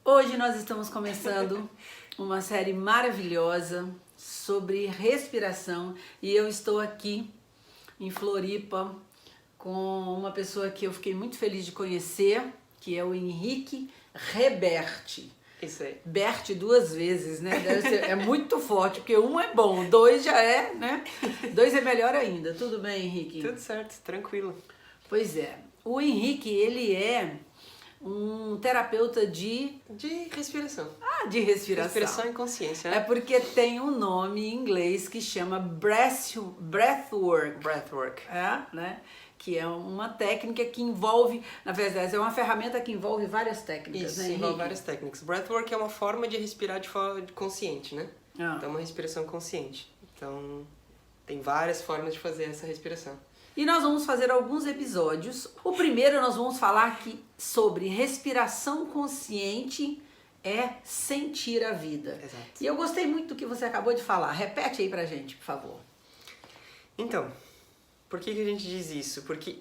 Hoje nós estamos começando uma série maravilhosa sobre respiração e eu estou aqui em Floripa com uma pessoa que eu fiquei muito feliz de conhecer, que é o Henrique Reberti. Isso aí. Berti duas vezes, né? É muito forte, porque um é bom, dois já é, né? Dois é melhor ainda. Tudo bem, Henrique? Tudo certo, tranquilo. Pois é. O Henrique, ele é um terapeuta de respiração. de respiração. Respiração e consciência, né? É porque tem um nome em inglês que chama breathwork. Breathwork. Né? Que é uma técnica que envolve, na verdade, é uma ferramenta que envolve várias técnicas, Isso, né, envolve várias técnicas. Breathwork é uma forma de respirar de forma consciente, né? Ah. Então, é uma respiração consciente. Então, tem várias formas de fazer essa respiração. E nós vamos fazer alguns episódios. O primeiro nós vamos falar aqui sobre respiração consciente é sentir a vida. Exato. E eu gostei muito do que você acabou de falar. Repete aí pra gente, por favor. Então, por que a gente diz isso? Porque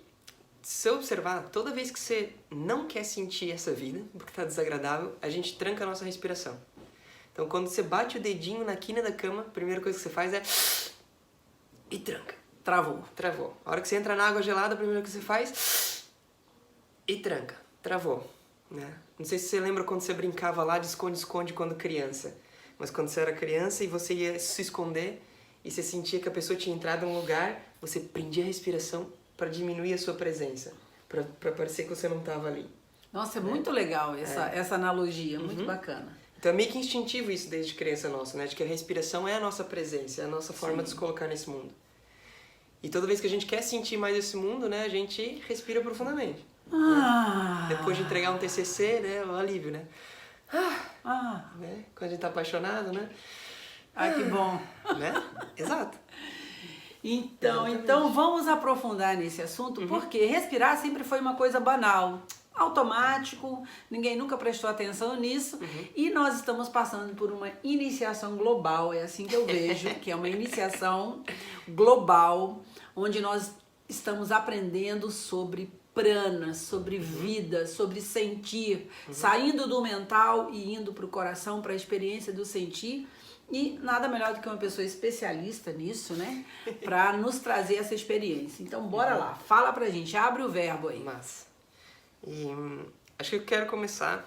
se eu observar, toda vez que você não quer sentir essa vida, porque está desagradável, a gente tranca a nossa respiração. Então, quando você bate o dedinho na quina da cama, a primeira coisa que você faz é... e tranca. Travou. Travou. A hora que você entra na água gelada, a primeira coisa que você faz... e tranca. Travou. Né? Não sei se você lembra quando você brincava lá de esconde-esconde quando criança. Mas quando você era criança e você ia se esconder e você sentia que a pessoa tinha entrado em um lugar, você prendia a respiração para diminuir a sua presença. Para parecer que você não estava ali. Nossa, é muito legal essa analogia, muito bacana. Então é meio que instintivo isso desde criança nossa, né? De que a respiração é a nossa presença, é a nossa forma de se colocar nesse mundo. E toda vez que a gente quer sentir mais esse mundo, né? A gente respira profundamente. Ah. Né? Depois de entregar um TCC, né? O alívio, né? Né? Quando a gente tá apaixonado, né? Ai, que bom. Né? Exato. Então vamos aprofundar nesse assunto, porque respirar sempre foi uma coisa banal, automático, ninguém nunca prestou atenção nisso, e nós estamos passando por uma iniciação global, é assim que eu vejo, que é uma iniciação global, onde nós estamos aprendendo sobre prana, sobre vida, sobre sentir, saindo do mental e indo para o coração, para a experiência do sentir. E nada melhor do que uma pessoa especialista nisso, né? Pra nos trazer essa experiência. Então, bora lá. Fala pra gente. Abre o verbo aí. Massa. E acho que eu quero começar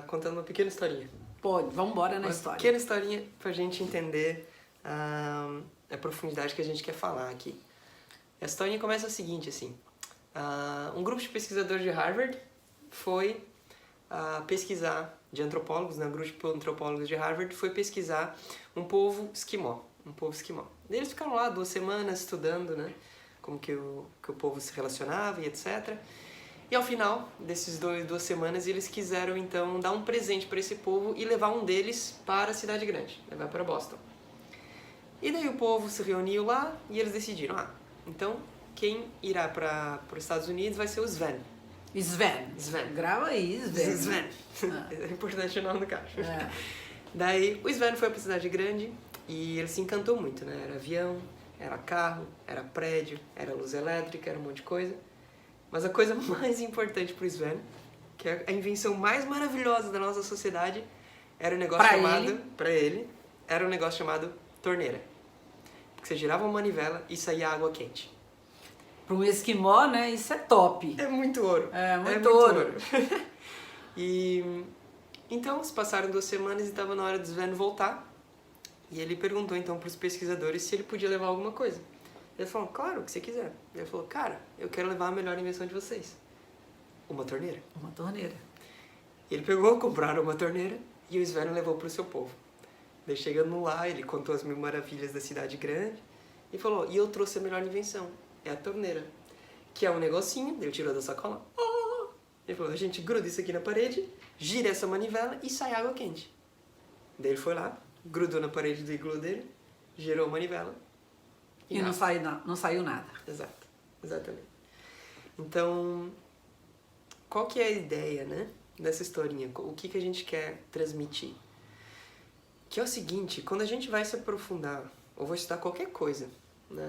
contando uma pequena historinha. Pode. Vamos embora na Uma história. pequena historinha pra gente entender a profundidade que a gente quer falar aqui. A historinha começa o seguinte, assim. Um grupo de pesquisadores de Harvard foi pesquisar, de antropólogos, né? Um grupo de antropólogos de Harvard foi pesquisar um povo esquimó. Eles ficaram lá 2 semanas estudando, né? Como que o povo se relacionava e etc. E ao final desses 2 semanas, eles quiseram então dar um presente para esse povo e levar um deles para a cidade grande, levar para Boston. E daí o povo se reuniu lá e eles decidiram, então quem irá para os Estados Unidos vai ser o Sven. Sven. Grava aí, Sven. É importante o nome do cara. É. Daí o Sven foi para a cidade grande e ele se encantou muito, né? Era avião, era carro, era prédio, era luz elétrica, era um monte de coisa. Mas a coisa mais importante para o Sven, que é a invenção mais maravilhosa da nossa sociedade, era um negócio era um negócio chamado torneira. Porque você girava uma manivela e saía água quente. Para um esquimó, né? Isso é top. É muito ouro. É muito ouro. E então se passaram 2 semanas e estava na hora do Sven voltar. E ele perguntou então para os pesquisadores se ele podia levar alguma coisa. Ele falou, claro, o que você quiser. Ele falou, cara, eu quero levar a melhor invenção de vocês. Uma torneira. Uma torneira. Ele pegou, compraram uma torneira e o Sven levou para o seu povo. Daí chegando lá, ele contou as 1000 maravilhas da cidade grande e falou, e eu trouxe a melhor invenção. É a torneira, que é um negocinho, ele tirou da sacola, ele falou, a gente gruda isso aqui na parede, gira essa manivela e sai água quente. Daí ele foi lá, grudou na parede do iglu dele, girou a manivela. E não saiu nada. Exato, exatamente. Então, qual que é a ideia, né, dessa historinha? O que a gente quer transmitir? Que é o seguinte, quando a gente vai se aprofundar, ou vai estudar qualquer coisa,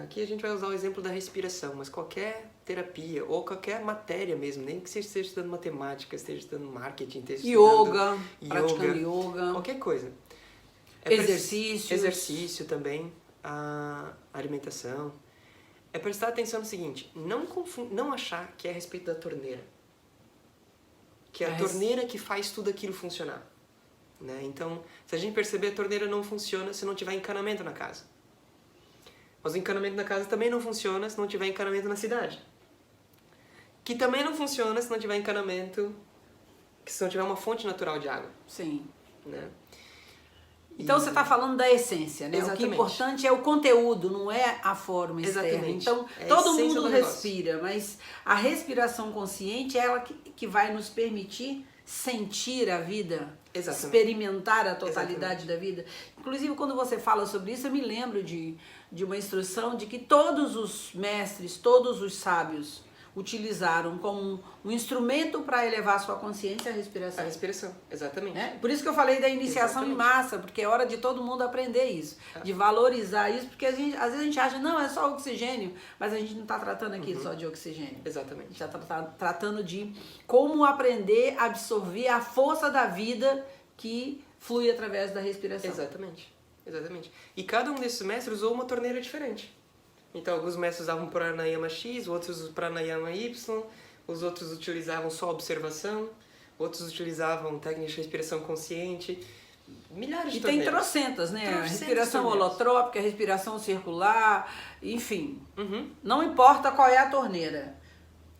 Aqui a gente vai usar o exemplo da respiração, mas qualquer terapia ou qualquer matéria mesmo, nem que você esteja estudando matemática, esteja estudando marketing, esteja estudando praticando yoga, qualquer coisa. Exercício também, a alimentação. É prestar atenção no seguinte, não achar que é a respeito da torneira. Que é a torneira que faz tudo aquilo funcionar. Né? Então, se a gente perceber, a torneira não funciona se não tiver encanamento na casa. Mas o encanamento na casa também não funciona se não tiver encanamento na cidade. Que também não funciona se não tiver encanamento, se não tiver uma fonte natural de água. Sim. Né? Então você está falando da essência, né? Exatamente. O que é importante é o conteúdo, não é a forma externa. Exatamente. Então todo mundo respira, mas a respiração consciente é ela que vai nos permitir sentir a vida, experimentar a totalidade da vida. Inclusive, quando você fala sobre isso, eu me lembro de uma instrução de que todos os mestres, todos os sábios utilizaram como um instrumento para elevar a sua consciência a respiração. A respiração, exatamente. Por isso que eu falei da iniciação em massa, porque é hora de todo mundo aprender isso, de valorizar isso, porque às vezes a gente acha, não, é só oxigênio, mas a gente não está tratando aqui só de oxigênio. Exatamente. A gente está tratando de como aprender a absorver a força da vida que flui através da respiração. Exatamente. E cada um desses mestres usou uma torneira diferente. Então, alguns mestres usavam pranayama X, outros pranayama Y, os outros utilizavam só observação, outros utilizavam técnicas de respiração consciente, milhares de torneiras. E tem trocentas, né? Respiração holotrópica, respiração circular, enfim. Não importa qual é a torneira.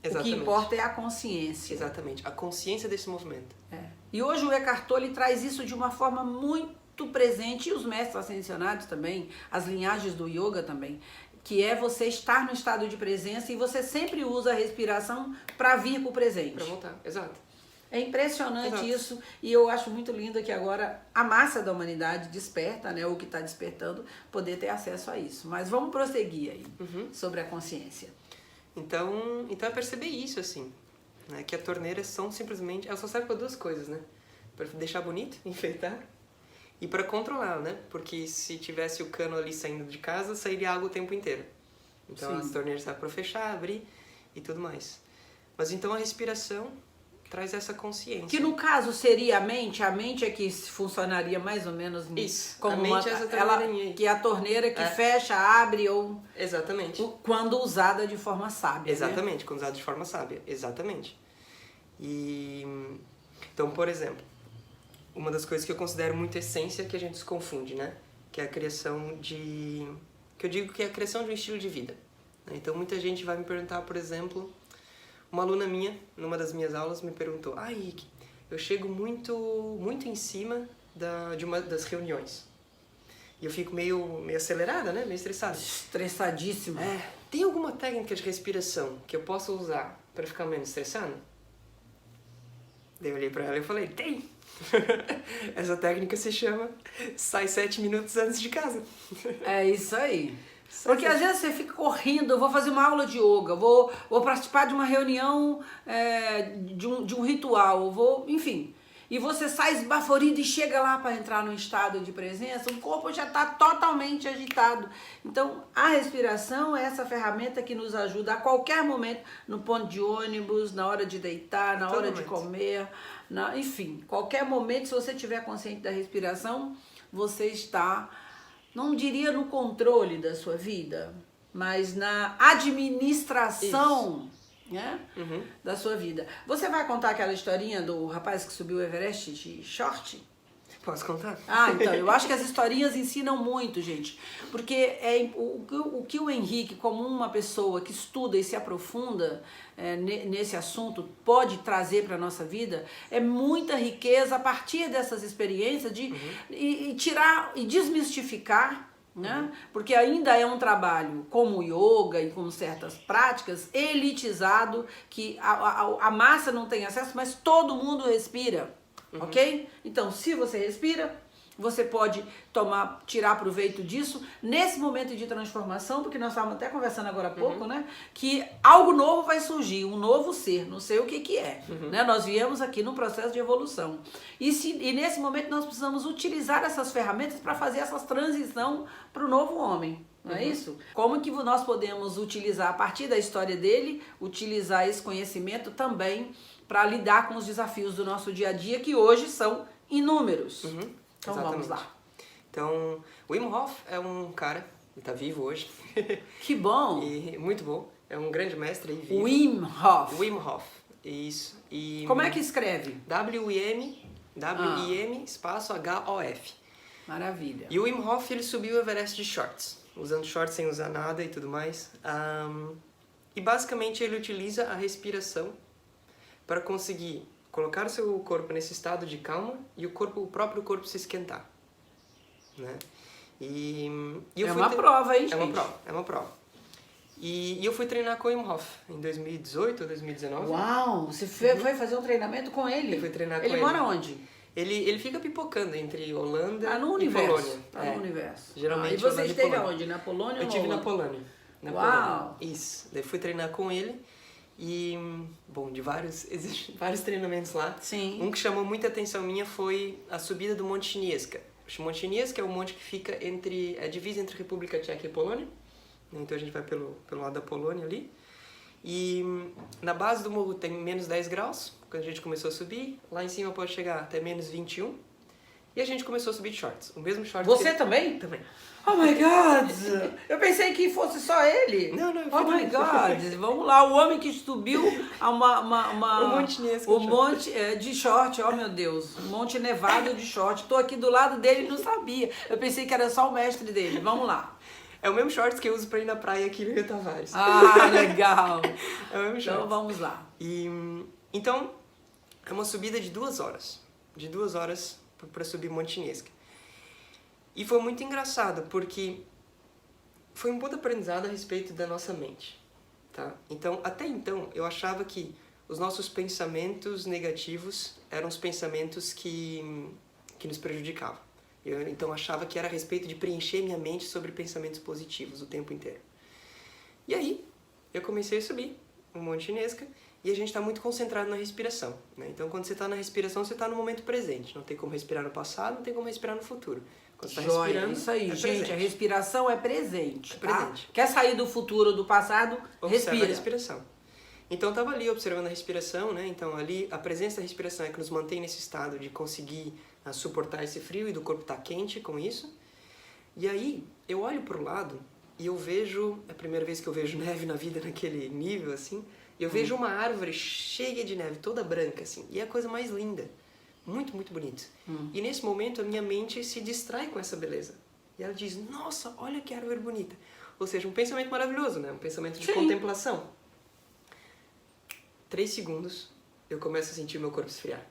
Exatamente. O que importa é a consciência. Exatamente, a consciência desse movimento. E hoje o Eckhart Tolle traz isso de uma forma muito presente, e os mestres ascensionados também, as linhagens do yoga também, que é você estar no estado de presença e você sempre usa a respiração para vir para o presente. Para voltar, exato. É impressionante isso, e eu acho muito lindo que agora a massa da humanidade desperta, né, ou que está despertando, poder ter acesso a isso. Mas vamos prosseguir aí sobre a consciência. Então é perceber isso, assim, né, que a torneira são simplesmente, ela só serve para duas coisas, né? Para deixar bonito, enfeitar, e para controlar, né? Porque se tivesse o cano ali saindo de casa, sairia água o tempo inteiro. Então as torneiras servem para fechar, abrir e tudo mais. Mas então a respiração traz essa consciência. Que no caso seria a mente é que funcionaria mais ou menos isso. Como a mente é essa torneirinha. Que é a torneira que fecha, abre ou... Exatamente. Quando usada de forma sábia. Exatamente, né? Quando usada de forma sábia. Exatamente. E então, por exemplo, uma das coisas que eu considero muito essência que a gente se confunde, né? Que é a criação de... que eu digo que é a criação de um estilo de vida. Então, muita gente vai me perguntar, por exemplo, uma aluna minha, numa das minhas aulas, me perguntou: Ike, eu chego muito em cima de uma das reuniões. E eu fico meio acelerada, né? Meio estressada. Estressadíssima. Tem alguma técnica de respiração que eu possa usar para ficar menos estressada? Daí eu olhei para ela e falei: tem! Essa técnica se chama sai 7 minutos antes de casa. É isso aí. Porque às vezes você fica correndo, eu vou fazer uma aula de yoga, vou participar de uma reunião, de um ritual, enfim. E você sai esbaforido e chega lá para entrar no estado de presença, o corpo já está totalmente agitado. Então, a respiração é essa ferramenta que nos ajuda a qualquer momento, no ponto de ônibus, na hora de deitar, na hora de comer, enfim, qualquer momento, se você estiver consciente da respiração, você está, não diria no controle da sua vida, mas na administração... né? Da sua vida. Você vai contar aquela historinha do rapaz que subiu o Everest de short? Posso contar? Então, eu acho que as historinhas ensinam muito, gente. Porque o que o Henrique, como uma pessoa que estuda e se aprofunda nesse assunto, pode trazer para a nossa vida, é muita riqueza a partir dessas experiências e tirar e desmistificar, né? Porque ainda é um trabalho como o yoga e com certas práticas elitizado, que a massa não tem acesso, mas todo mundo respira, ok? Então, se você respira, você pode tirar proveito disso nesse momento de transformação, porque nós estávamos até conversando agora há pouco, né? Que algo novo vai surgir, um novo ser, não sei o que é. Né? Nós viemos aqui num processo de evolução. E nesse momento nós precisamos utilizar essas ferramentas para fazer essa transição para o novo homem. Não é isso? Como que nós podemos utilizar, a partir da história dele, utilizar esse conhecimento também para lidar com os desafios do nosso dia a dia, que hoje são inúmeros. Então Exatamente. vamos lá. Então, Wim Hof é um cara, ele tá vivo hoje. Que bom! E muito bom. É um grande mestre aí vivo. Wim Hof. Wim Hof. Isso. E Como é que escreve? W-I-M espaço H-O-F. Maravilha. E o Wim Hof, ele subiu o Everest de shorts. Usando shorts sem usar nada e tudo mais. E basicamente ele utiliza a respiração para conseguir colocar o seu corpo nesse estado de calma e o próprio corpo se esquentar, né? Prova, hein, gente? É uma prova. E eu fui treinar com o Wim Hof em 2018 ou 2019. Uau! Você foi fazer um treinamento com ele? Eu fui treinar com ele. Ele mora onde? Ele fica pipocando entre Holanda no e universo. Polônia. No universo. Geralmente e você Holanda e esteve Polônia. aonde? Na Polônia ou Eu estive na Holanda? Polônia. Uau! Isso. Daí fui treinar com ele. E, bom, existem vários treinamentos lá. Sim. Um que chamou muita atenção minha foi a subida do Monte Śnieżka. O Monte Śnieżka é um monte que fica a divisa entre República Tcheca e Polônia. Então a gente vai pelo lado da Polônia ali. E na base do morro tem menos 10 graus, quando a gente começou a subir. Lá em cima pode chegar até menos 21. E a gente começou a subir de shorts. O mesmo shorts. Você também? Também. Oh my God! Eu pensei que fosse só ele. Não, eu fui Oh my também. God! Vamos lá, o homem que subiu a O Monte Śnieżka. O monte de short, oh meu Deus. Um monte nevado de short. Tô aqui do lado dele e não sabia. Eu pensei que era só o mestre dele. Vamos lá. É o mesmo shorts que eu uso pra ir na praia aqui no Rio Tavares. Ah, legal. É o mesmo shorts. Então vamos lá. Então, é uma subida de 2 horas. De 2 horas para subir Monte Śnieżka. E foi muito engraçado, porque foi um puta aprendizado a respeito da nossa mente, tá? Então, até então, eu achava que os nossos pensamentos negativos eram os pensamentos que nos prejudicavam. Então, eu achava que era a respeito de preencher minha mente sobre pensamentos positivos o tempo inteiro. E aí, eu comecei a subir o Monte Śnieżka e a gente está muito concentrado na respiração, né? Então, quando você está na respiração, você está no momento presente. Não tem como respirar no passado, não tem como respirar no futuro. Quando você está respirando, isso aí, é gente. presente. A respiração é presente. É presente. Tá? Quer sair do futuro ou do passado? Observa Respira. a respiração. Então, eu estava ali observando a respiração, né? Então, ali, a presença da respiração é que nos mantém nesse estado de conseguir suportar esse frio e do corpo estar quente com isso. E aí, eu olho para o lado e eu vejo, é a primeira vez que eu vejo neve na vida naquele nível, assim, e eu vejo uma árvore cheia de neve, toda branca, assim, e é a coisa mais linda. Muito, muito bonito. E nesse momento, a minha mente se distrai com essa beleza. E ela diz, nossa, olha que árvore bonita. Ou seja, um pensamento maravilhoso, né? Um pensamento de contemplação. 3 segundos, eu começo a sentir meu corpo esfriar.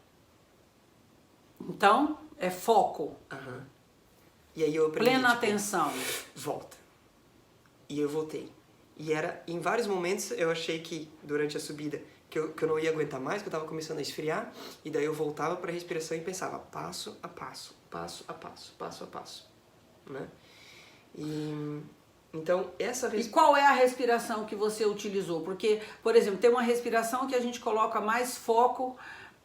Então, é foco. E aí eu aprendi, Plena atenção. Volta. E eu voltei. E em vários momentos eu achei que, durante a subida, que eu não ia aguentar mais, que eu estava começando a esfriar, e daí eu voltava para a respiração e pensava passo a passo, passo a passo, passo a passo, né? Então, E qual é a respiração que você utilizou? Porque, por exemplo, tem uma respiração que a gente coloca mais foco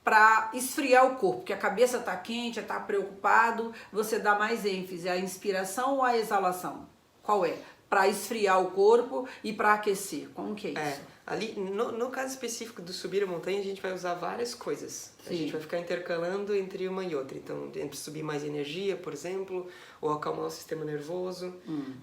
para esfriar o corpo, porque a cabeça está quente, está preocupado, você dá mais ênfase à inspiração ou à exalação? Qual é? Para esfriar o corpo e para aquecer. Como que é isso? Ali, no caso específico do subir a montanha, a gente vai usar várias coisas. A gente vai ficar intercalando entre uma e outra. Então, entre subir mais energia, por exemplo, ou acalmar o sistema nervoso.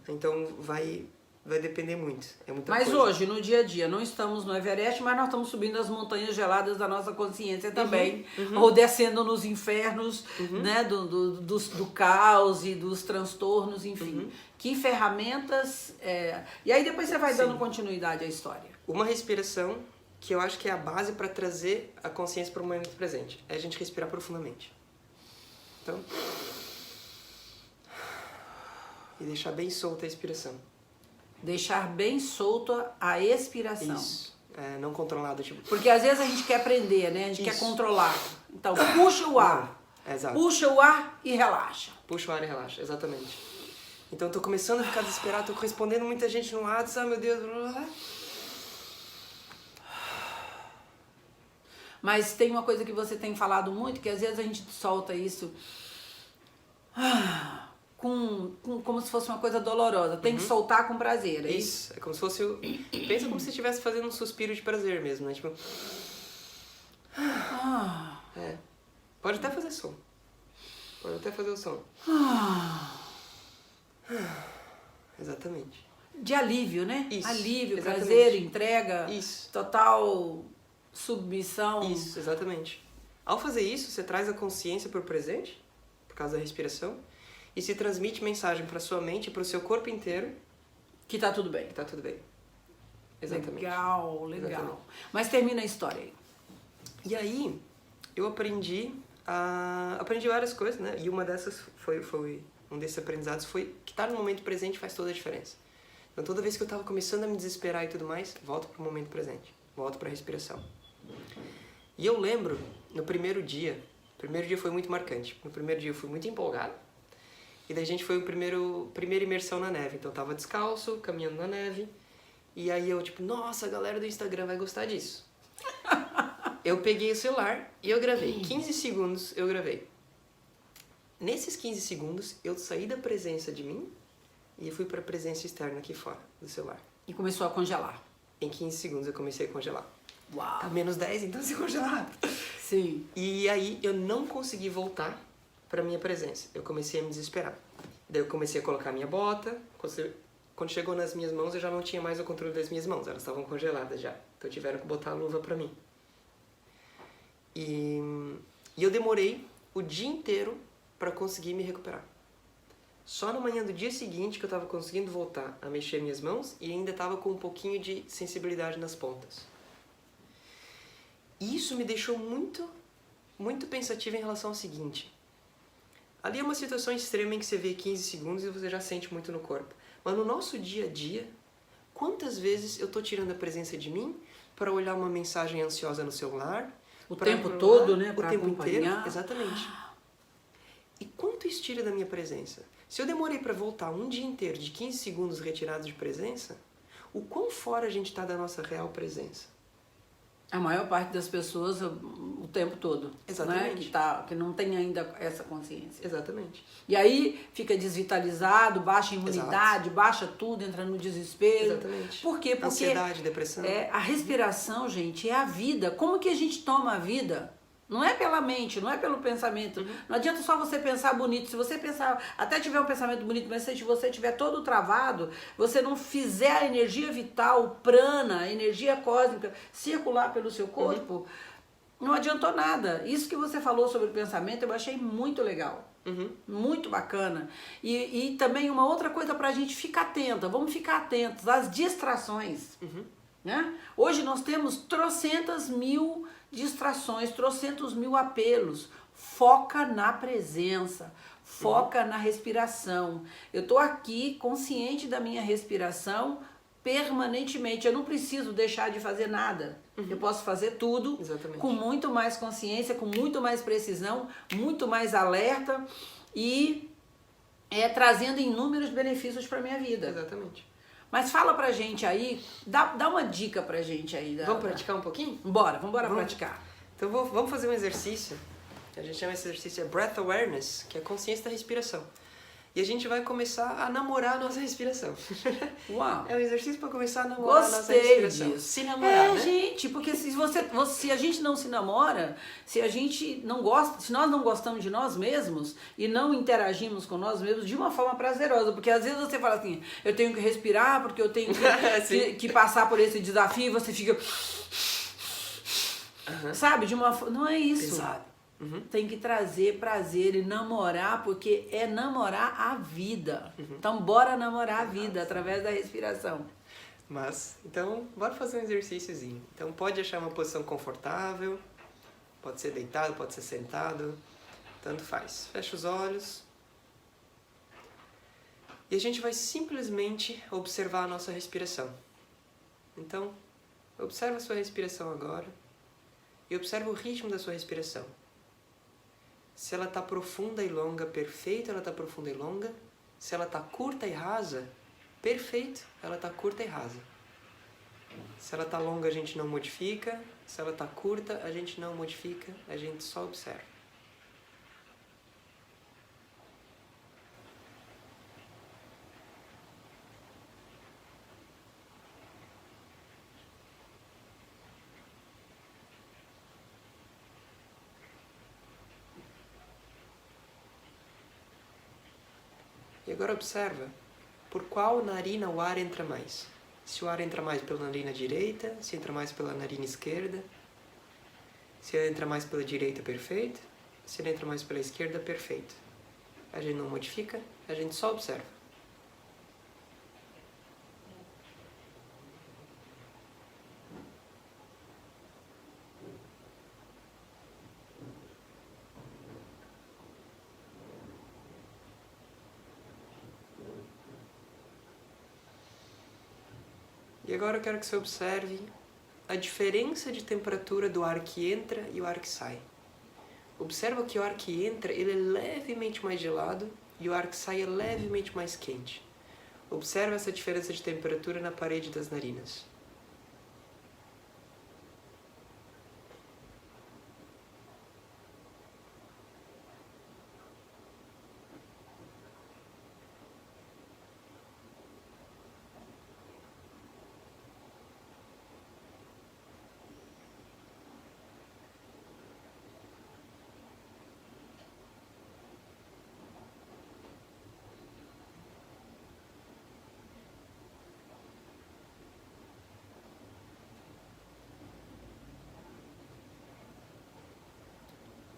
Então, vai depender muito. É muita mas coisa. Hoje, no dia a dia, não estamos no Everest, mas nós estamos subindo as montanhas geladas da nossa consciência também. Ou descendo nos infernos, né, do caos e dos transtornos, enfim. Que ferramentas... E aí depois você vai dando continuidade à história. Uma respiração que eu acho que é a base para trazer a consciência para o momento presente. É a gente respirar profundamente. Então... E deixar bem solta a expiração. Deixar bem solta a expiração. Isso. Não controlado, tipo... Porque às vezes a gente quer prender, né? A gente quer controlar. Então, puxa o ar. Exato. Puxa o ar e relaxa. Puxa o ar e relaxa, exatamente. Então eu tô começando a ficar desesperado, tô respondendo muita gente no WhatsApp, meu Deus. Mas tem uma coisa que você tem falado muito, que às vezes a gente solta isso como se fosse uma coisa dolorosa. Tem que soltar com prazer, é isso? Isso, é como se fosse... Pensa como se estivesse fazendo um suspiro de prazer mesmo, né? Tipo... É. Pode até fazer som. Pode até fazer o som. Exatamente. De alívio, né? Isso, Alívio, exatamente. prazer, entrega, Isso. total submissão. Isso, exatamente. Ao fazer isso, você traz a consciência para o presente, por causa da respiração, e se transmite mensagem para sua mente e para o seu corpo inteiro Que tá tudo bem. que tá tudo bem. Exatamente. Legal, legal. Exatamente. Mas termina a história aí. E aí, eu aprendi várias coisas, né? E uma dessas um desses aprendizados foi que estar no momento presente faz toda a diferença. Então, toda vez que eu estava começando a me desesperar e tudo mais, volto para o momento presente. Volto para a respiração. E eu lembro, no primeiro dia foi muito marcante. No primeiro dia eu fui muito empolgado. E daí a gente foi primeira imersão na neve. Então eu tava descalço, caminhando na neve. E aí eu tipo, nossa, a galera do Instagram vai gostar disso. Eu peguei o celular e eu gravei. 15 segundos eu gravei. Nesses 15 segundos eu saí da presença de mim e fui para a presença externa aqui fora do celular. E começou a congelar. Em 15 segundos eu comecei a congelar. Uau. Tá -10, então se congelar. Sim. E aí eu não consegui voltar para minha presença. Eu comecei a me desesperar. Daí eu comecei a colocar minha bota. Quando chegou nas minhas mãos, eu já não tinha mais o controle das minhas mãos. Elas estavam congeladas já. Então tiveram que botar a luva para mim. E eu demorei o dia inteiro para conseguir me recuperar. Só na manhã do dia seguinte que eu estava conseguindo voltar a mexer minhas mãos e ainda estava com um pouquinho de sensibilidade nas pontas. E isso me deixou muito, muito pensativo em relação ao seguinte. Ali é uma situação extrema em que você vê 15 segundos e você já sente muito no corpo. Mas no nosso dia a dia, quantas vezes eu estou tirando a presença de mim para olhar uma mensagem ansiosa no celular? O tempo todo, né? O Para tempo inteiro, acompanhar. exatamente. E quanto isso tira da minha presença? Se eu demorei para voltar um dia inteiro de 15 segundos retirado de presença, o quão fora a gente está da nossa real presença? A maior parte das pessoas o tempo todo. Exatamente. Né? Que não tem ainda essa consciência. Exatamente. E aí fica desvitalizado, baixa a imunidade, baixa tudo, entra no desespero. Exatamente. Por quê? Porque ansiedade, depressão. A respiração, gente, é a vida. Como que a gente toma a vida? Não é pela mente, não é pelo pensamento. Não adianta só você pensar bonito. Se você pensar, até tiver um pensamento bonito, mas se você estiver todo travado, você não fizer a energia vital, o prana, a energia cósmica circular pelo seu corpo, não adiantou nada. Isso que você falou sobre o pensamento, eu achei muito legal. Muito bacana. E também uma outra coisa pra gente ficar atenta. Vamos ficar atentos às distrações. Né? Hoje nós temos trocentas mil distrações, trocentos mil apelos. Foca na presença, foca na respiração. Eu tô aqui consciente da minha respiração permanentemente. Eu não preciso deixar de fazer nada. Eu posso fazer tudo. Exatamente. Com muito mais consciência, com muito mais precisão, muito mais alerta e trazendo inúmeros benefícios para minha vida. Exatamente. Mas fala pra gente aí, dá uma dica pra gente aí. Vamos praticar um pouquinho? Vamos praticar. Então vamos fazer um exercício. A gente chama esse exercício de Breath Awareness, que é a consciência da respiração. E a gente vai começar a namorar a nossa respiração. Uau! É um exercício para começar a namorar a nossa Gostei respiração. disso. Se namorar, né? Gente, porque se a gente não se namora, se a gente não gosta, se nós não gostamos de nós mesmos e não interagimos com nós mesmos de uma forma prazerosa, porque às vezes você fala assim, eu tenho que respirar porque eu tenho que passar por esse desafio e você fica... Sabe? Não é isso. Exato. Tem que trazer prazer e namorar, porque é namorar a vida. Então, bora namorar a vida através da respiração. Então, bora fazer um exercíciozinho. Então, pode achar uma posição confortável, pode ser deitado, pode ser sentado, tanto faz. Fecha os olhos. E a gente vai simplesmente observar a nossa respiração. Então, observa a sua respiração agora e observa o ritmo da sua respiração. Se ela está profunda e longa, perfeito, ela está profunda e longa. Se ela está curta e rasa, perfeito, ela está curta e rasa. Se ela está longa, a gente não modifica. Se ela está curta, a gente não modifica, a gente só observa. E agora observa, por qual narina o ar entra mais? Se o ar entra mais pela narina direita, se entra mais pela narina esquerda, se ele entra mais pela direita, perfeito, se ele entra mais pela esquerda, perfeito. A gente não modifica, a gente só observa. E agora eu quero que você observe a diferença de temperatura do ar que entra e o ar que sai. Observa que o ar que entra ele é levemente mais gelado e o ar que sai é levemente mais quente. Observa essa diferença de temperatura na parede das narinas.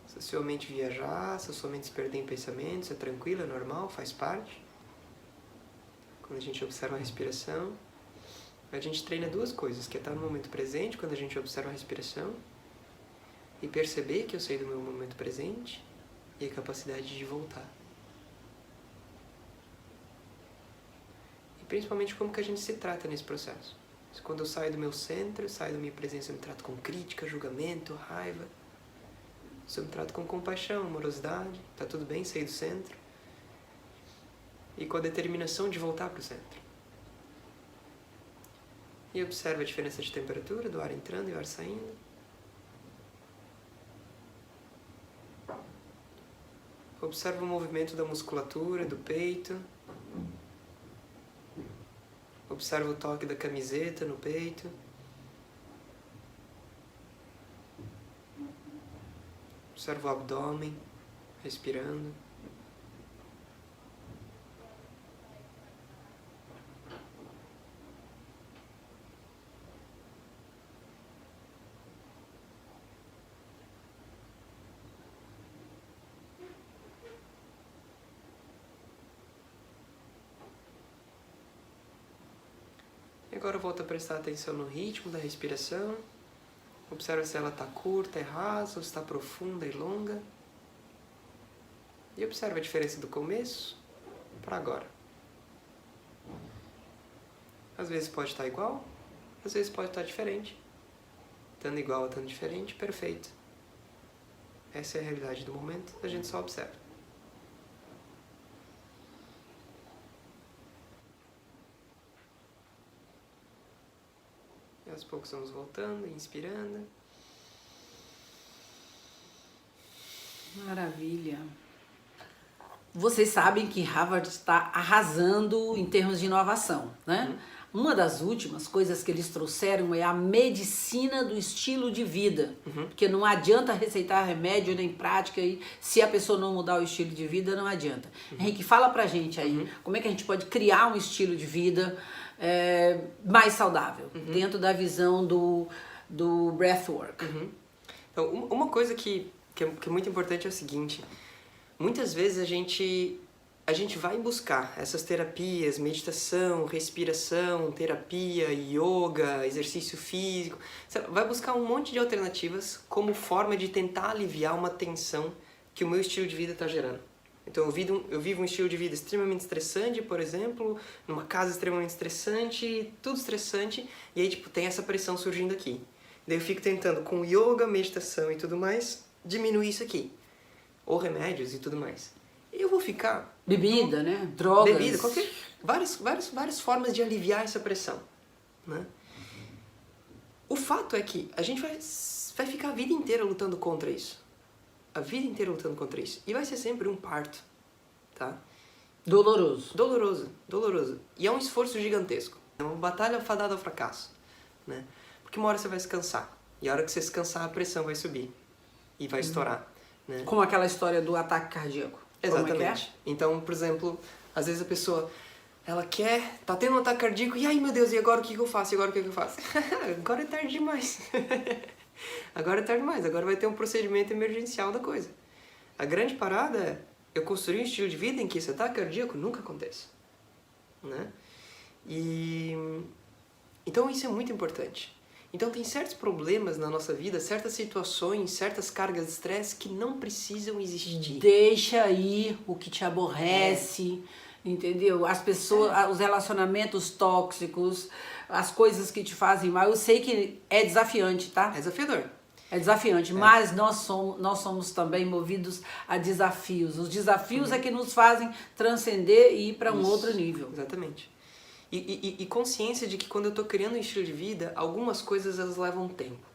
Se a sua mente viajar, se a sua mente se perder em pensamentos, é tranquilo, é normal, faz parte. Quando a gente observa a respiração, a gente treina duas coisas, que é estar no momento presente, quando a gente observa a respiração, e perceber que eu sei do meu momento presente, e a capacidade de voltar. E principalmente como que a gente se trata nesse processo. Quando eu saio do meu centro, saio da minha presença, eu me trato com crítica, julgamento, raiva. Se eu me trato com compaixão, amorosidade, tá tudo bem sair do centro. E com a determinação de voltar para o centro. E observa a diferença de temperatura do ar entrando e o ar saindo. Observa o movimento da musculatura, do peito. Observa o toque da camiseta no peito. Observa o abdômen, respirando. E agora volta a prestar atenção no ritmo da respiração. Observa se ela está curta e rasa, ou se está profunda e longa. E observa a diferença do começo para agora. Às vezes pode estar igual, às vezes pode estar diferente. Estando igual ou estando diferente, perfeito. Essa é a realidade do momento, a gente só observa. E aos poucos vamos voltando, inspirando. Maravilha. Vocês sabem que Harvard está arrasando em termos de inovação, né? Uma das últimas coisas que eles trouxeram é a medicina do estilo de vida. Porque não adianta receitar remédio nem prática e se a pessoa não mudar o estilo de vida, não adianta. Henrique, fala pra gente aí, como é que a gente pode criar um estilo de vida mais saudável, dentro da visão do breathwork. Então, uma coisa que é muito importante é o seguinte: muitas vezes a gente vai buscar essas terapias, meditação, respiração, terapia, yoga, exercício físico. Você vai buscar um monte de alternativas como forma de tentar aliviar uma tensão que o meu estilo de vida está gerando. Então eu vivo um estilo de vida extremamente estressante, por exemplo, numa casa extremamente estressante, tudo estressante, e aí tem essa pressão surgindo aqui. Daí eu fico tentando com yoga, meditação e tudo mais, diminuir isso aqui. ou remédios e tudo mais. Eu vou ficar... Bebida, né? Drogas. Bebida, várias formas de aliviar essa pressão, né? O fato é que a gente vai ficar a vida inteira lutando contra isso. A vida inteira lutando contra isso. E vai ser sempre um parto, tá? Doloroso. Doloroso. E é um esforço gigantesco. É uma batalha fadada ao fracasso, né? Porque uma hora você vai se cansar. E a hora que você se cansar, a pressão vai subir. E vai estourar, né? Como aquela história do ataque cardíaco. Exatamente. Como é que é? Então, por exemplo, às vezes a pessoa, ela tá tendo um ataque cardíaco, e ai meu Deus, e agora o que eu faço? Agora é tarde demais. Agora vai ter um procedimento emergencial da coisa. A grande parada é, eu construí um estilo de vida em que esse ataque cardíaco nunca acontece, né? Então isso é muito importante. Então tem certos problemas na nossa vida, certas situações, certas cargas de estresse que não precisam existir. Deixa aí o que te aborrece, entendeu? As pessoas, os relacionamentos tóxicos, as coisas que te fazem mal. Eu sei que é desafiante, tá? É desafiador. É desafiante, mas nós somos também movidos a desafios. Os desafios é que nos fazem transcender e ir para um outro nível. Exatamente. E consciência de que quando eu estou criando um estilo de vida, algumas coisas elas levam tempo.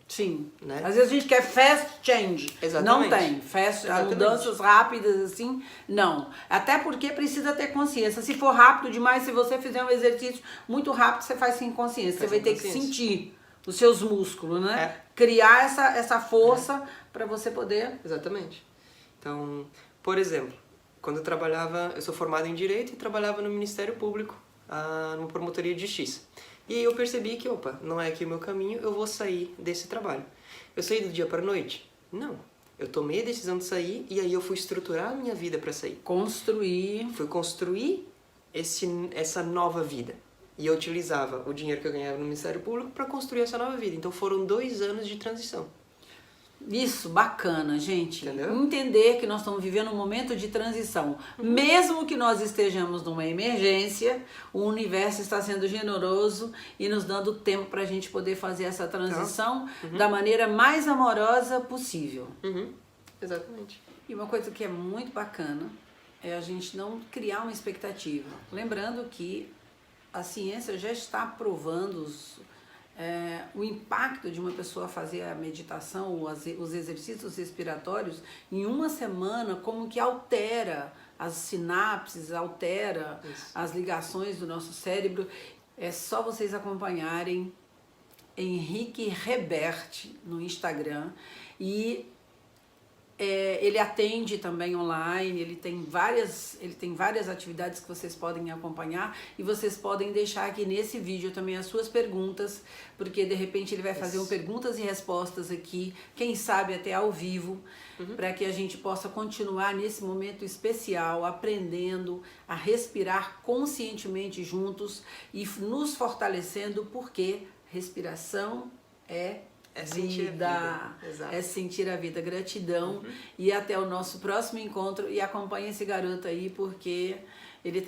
Sim. Né? Às vezes a gente quer fast change. Exatamente. Não tem. Mudanças rápidas, assim, não. Até porque precisa ter consciência. Se for rápido demais, se você fizer um exercício muito rápido, você faz sem consciência. Você vai ter que sentir os seus músculos, né? Criar essa força para você poder... Exatamente. Então, por exemplo, quando eu sou formado em Direito e trabalhava no Ministério Público, numa promotoria de justiça. E aí eu percebi que, não é aqui o meu caminho, eu vou sair desse trabalho. Eu saí do dia para a noite? Não. Eu tomei a decisão de sair e aí eu fui estruturar a minha vida para sair. Fui construir essa nova vida. E eu utilizava o dinheiro que eu ganhava no Ministério Público para construir essa nova vida. Então foram 2 anos de transição. Isso, bacana, gente. Entendeu? Entender que nós estamos vivendo um momento de transição. Mesmo que nós estejamos numa emergência, o universo está sendo generoso e nos dando tempo para a gente poder fazer essa transição da maneira mais amorosa possível. Exatamente. E uma coisa que é muito bacana é a gente não criar uma expectativa. Lembrando que a ciência já está provando o impacto de uma pessoa fazer a meditação, os exercícios respiratórios, em uma semana, como que altera as sinapses, altera as ligações do nosso cérebro. É só vocês acompanharem Henrique Rebert no Instagram e ele atende também online, ele tem várias atividades que vocês podem acompanhar e vocês podem deixar aqui nesse vídeo também as suas perguntas, porque de repente ele vai fazer perguntas e respostas aqui, quem sabe até ao vivo, para que a gente possa continuar nesse momento especial, aprendendo a respirar conscientemente juntos e nos fortalecendo, porque respiração é vida. É sentir a vida. Gratidão. E até o nosso próximo encontro. E acompanhe esse garoto aí, porque ele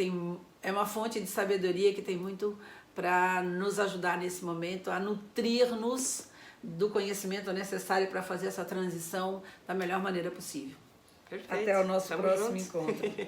é uma fonte de sabedoria que tem muito para nos ajudar nesse momento a nutrir-nos do conhecimento necessário para fazer essa transição da melhor maneira possível. Perfeito. Até o nosso próximo encontro.